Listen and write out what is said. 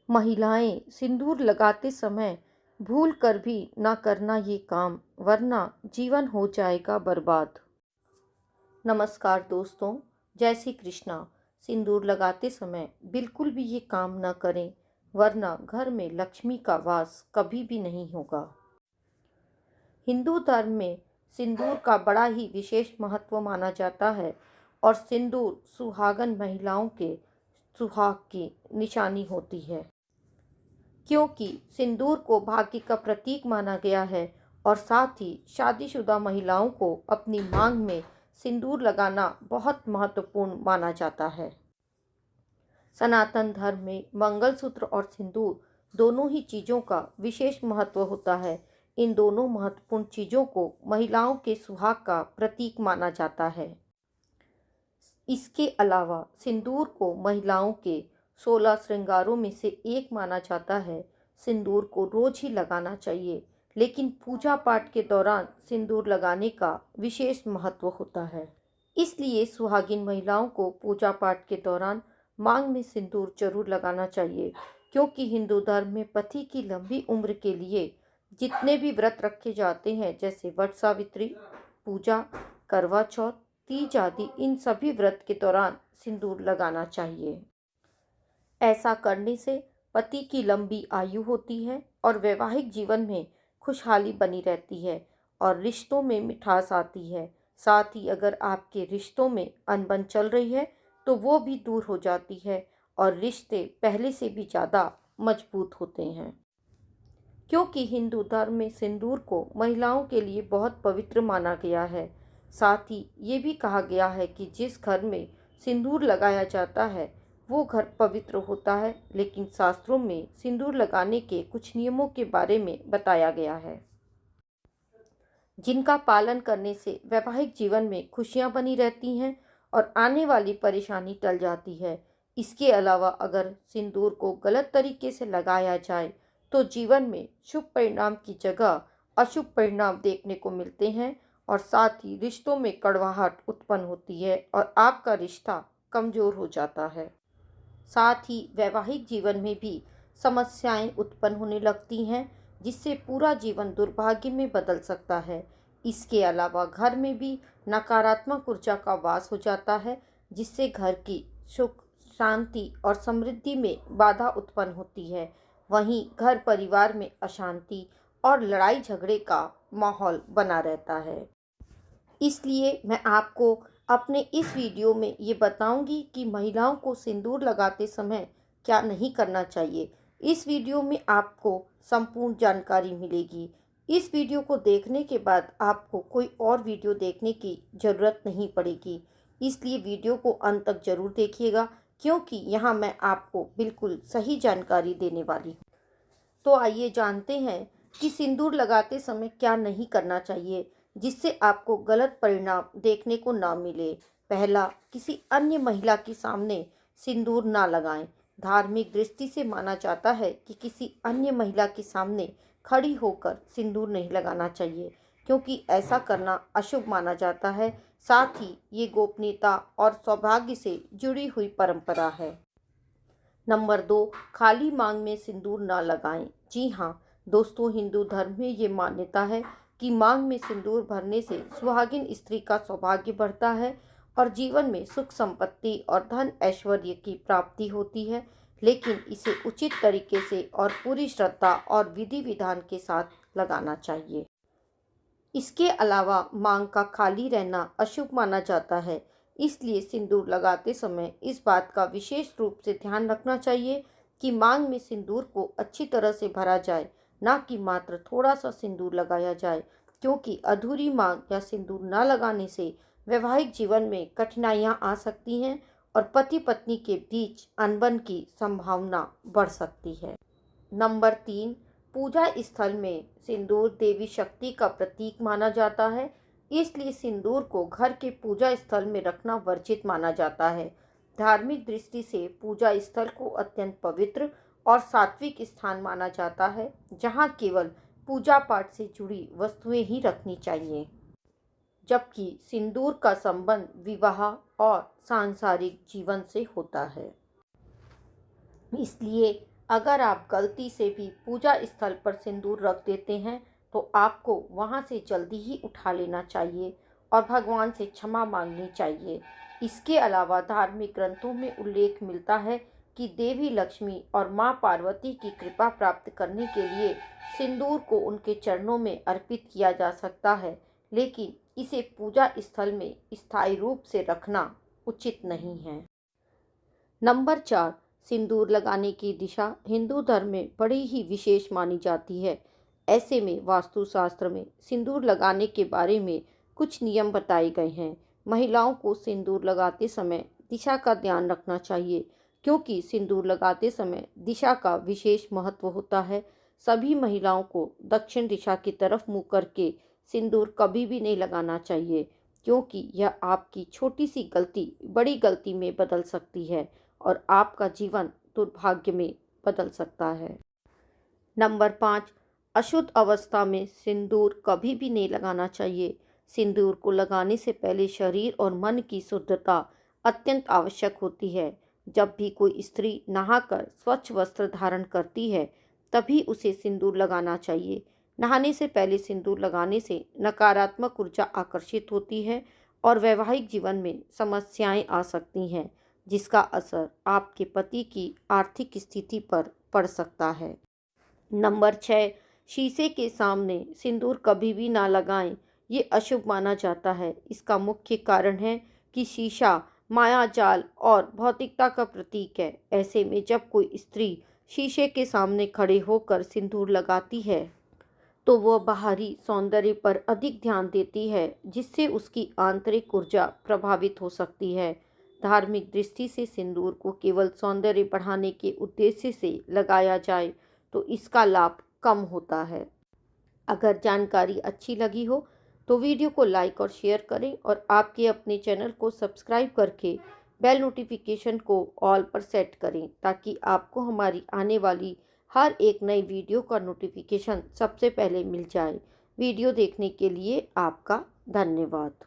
महिलाएं सिंदूर लगाते समय भूल कर भी ना करना ये काम, वरना जीवन हो जाएगा बर्बाद। नमस्कार दोस्तों, जय श्री कृष्णा। सिंदूर लगाते समय बिल्कुल भी ये काम ना करें, वरना घर में लक्ष्मी का वास कभी भी नहीं होगा। हिंदू धर्म में सिंदूर का बड़ा ही विशेष महत्व माना जाता है और सिंदूर सुहागन महिलाओं के सुहाग की निशानी होती है, क्योंकि सिंदूर को भाग्य का प्रतीक माना गया है और साथ ही शादीशुदा महिलाओं को अपनी मांग में सिंदूर लगाना बहुत महत्वपूर्ण माना जाता है। सनातन धर्म में मंगलसूत्र और सिंदूर दोनों ही चीज़ों का विशेष महत्व होता है। इन दोनों महत्वपूर्ण चीज़ों को महिलाओं के सुहाग का प्रतीक माना जाता है। इसके अलावा सिंदूर को महिलाओं के 16 श्रृंगारों में से एक माना जाता है। सिंदूर को रोज ही लगाना चाहिए, लेकिन पूजा पाठ के दौरान सिंदूर लगाने का विशेष महत्व होता है। इसलिए सुहागिन महिलाओं को पूजा पाठ के दौरान मांग में सिंदूर जरूर लगाना चाहिए, क्योंकि हिंदू धर्म में पति की लंबी उम्र के लिए जितने भी व्रत रखे जाते हैं, जैसे वट सावित्री, पूजा, करवा चौथ, तीज आदि, इन सभी व्रत के दौरान सिंदूर लगाना चाहिए। ऐसा करने से पति की लंबी आयु होती है और वैवाहिक जीवन में खुशहाली बनी रहती है और रिश्तों में मिठास आती है। साथ ही अगर आपके रिश्तों में अनबन चल रही है तो वो भी दूर हो जाती है और रिश्ते पहले से भी ज़्यादा मजबूत होते हैं। क्योंकि हिंदू धर्म में सिंदूर को महिलाओं के लिए बहुत पवित्र माना गया है। साथ ही ये भी कहा गया है कि जिस घर में सिंदूर लगाया जाता है वो घर पवित्र होता है, लेकिन शास्त्रों में सिंदूर लगाने के कुछ नियमों के बारे में बताया गया है, जिनका पालन करने से वैवाहिक जीवन में खुशियां बनी रहती हैं और आने वाली परेशानी टल जाती है। इसके अलावा अगर सिंदूर को गलत तरीके से लगाया जाए तो जीवन में शुभ परिणाम की जगह अशुभ परिणाम देखने को मिलते हैं और साथ ही रिश्तों में कड़वाहट उत्पन्न होती है और आपका रिश्ता कमज़ोर हो जाता है। साथ ही वैवाहिक जीवन में भी समस्याएं उत्पन्न होने लगती हैं, जिससे पूरा जीवन दुर्भाग्य में बदल सकता है। इसके अलावा घर में भी नकारात्मक ऊर्जा का वास हो जाता है, जिससे घर की सुख, शांति और समृद्धि में बाधा उत्पन्न होती है। वहीं घर परिवार में अशांति और लड़ाई झगड़े का माहौल बना रहता है। इसलिए मैं आपको अपने इस वीडियो में ये बताऊंगी कि महिलाओं को सिंदूर लगाते समय क्या नहीं करना चाहिए। इस वीडियो में आपको संपूर्ण जानकारी मिलेगी। इस वीडियो को देखने के बाद आपको कोई और वीडियो देखने की ज़रूरत नहीं पड़ेगी। इसलिए वीडियो को अंत तक ज़रूर देखिएगा, क्योंकि यहाँ मैं आपको बिल्कुल सही जानकारी देने वाली हूँ। तो आइए जानते हैं कि सिंदूर लगाते समय क्या नहीं करना चाहिए, जिससे आपको गलत परिणाम देखने को ना मिले। पहला, किसी अन्य महिला के सामने सिंदूर ना लगाएं। धार्मिक दृष्टि से माना जाता है कि किसी अन्य महिला के सामने खड़ी होकर सिंदूर नहीं लगाना चाहिए, क्योंकि ऐसा करना अशुभ माना जाता है। साथ ही ये गोपनीयता और सौभाग्य से जुड़ी हुई परंपरा है। नंबर 2, खाली मांग में सिंदूर ना लगाएं। जी हाँ दोस्तों, हिंदू धर्म में ये मान्यता है कि मांग में सिंदूर भरने से सुहागिन स्त्री का सौभाग्य बढ़ता है और जीवन में सुख संपत्ति और धन ऐश्वर्य की प्राप्ति होती है, लेकिन इसे उचित तरीके से और पूरी श्रद्धा और विधि विधान के साथ लगाना चाहिए। इसके अलावा मांग का खाली रहना अशुभ माना जाता है, इसलिए सिंदूर लगाते समय इस बात का विशेष रूप से ध्यान रखना चाहिए कि मांग में सिंदूर को अच्छी तरह से भरा जाए, ना कि मात्र थोड़ा सा सिंदूर लगाया जाए, क्योंकि अधूरी मांग या सिंदूर न लगाने से वैवाहिक जीवन में कठिनाइयां आ सकती हैं और पति पत्नी के बीच अनबन की संभावना बढ़ सकती है। नंबर 3, पूजा स्थल में सिंदूर देवी शक्ति का प्रतीक माना जाता है, इसलिए सिंदूर को घर के पूजा स्थल में रखना वर्जित माना जाता है। धार्मिक दृष्टि से पूजा स्थल को अत्यंत पवित्र और सात्विक स्थान माना जाता है, जहाँ केवल पूजा पाठ से जुड़ी वस्तुएं ही रखनी चाहिए, जबकि सिंदूर का संबंध विवाह और सांसारिक जीवन से होता है। इसलिए अगर आप गलती से भी पूजा स्थल पर सिंदूर रख देते हैं तो आपको वहां से जल्दी ही उठा लेना चाहिए और भगवान से क्षमा मांगनी चाहिए। इसके अलावा धार्मिक ग्रंथों में उल्लेख मिलता है कि देवी लक्ष्मी और माँ पार्वती की कृपा प्राप्त करने के लिए सिंदूर को उनके चरणों में अर्पित किया जा सकता है, लेकिन इसे पूजा स्थल में स्थायी रूप से रखना उचित नहीं है। नंबर 4, सिंदूर लगाने की दिशा हिंदू धर्म में बड़ी ही विशेष मानी जाती है। ऐसे में वास्तुशास्त्र में सिंदूर लगाने के बारे में कुछ नियम बताए गए हैं। महिलाओं को सिंदूर लगाते समय दिशा का ध्यान रखना चाहिए, क्योंकि सिंदूर लगाते समय दिशा का विशेष महत्व होता है। सभी महिलाओं को दक्षिण दिशा की तरफ मुँह करके सिंदूर कभी भी नहीं लगाना चाहिए, क्योंकि यह आपकी छोटी सी गलती बड़ी गलती में बदल सकती है और आपका जीवन दुर्भाग्य में बदल सकता है। नंबर 5, अशुद्ध अवस्था में सिंदूर कभी भी नहीं लगाना चाहिए। सिंदूर को लगाने से पहले शरीर और मन की शुद्धता अत्यंत आवश्यक होती है। जब भी कोई स्त्री नहाकर स्वच्छ वस्त्र धारण करती है, तभी उसे सिंदूर लगाना चाहिए। नहाने से पहले सिंदूर लगाने से नकारात्मक ऊर्जा आकर्षित होती है और वैवाहिक जीवन में समस्याएं आ सकती हैं, जिसका असर आपके पति की आर्थिक स्थिति पर पड़ सकता है। नंबर 6, शीशे के सामने सिंदूर कभी भी ना लगाएं। ये अशुभ माना जाता है। इसका मुख्य कारण है कि शीशा माया जाल और भौतिकता का प्रतीक है। ऐसे में जब कोई स्त्री शीशे के सामने खड़े होकर सिंदूर लगाती है तो वह बाहरी सौंदर्य पर अधिक ध्यान देती है, जिससे उसकी आंतरिक ऊर्जा प्रभावित हो सकती है। धार्मिक दृष्टि से सिंदूर को केवल सौंदर्य बढ़ाने के उद्देश्य से लगाया जाए तो इसका लाभ कम होता है। अगर जानकारी अच्छी लगी हो तो वीडियो को लाइक और शेयर करें और आपके अपने चैनल को सब्सक्राइब करके बेल नोटिफिकेशन को ऑल पर सेट करें, ताकि आपको हमारी आने वाली हर एक नई वीडियो का नोटिफिकेशन सबसे पहले मिल जाए। वीडियो देखने के लिए आपका धन्यवाद।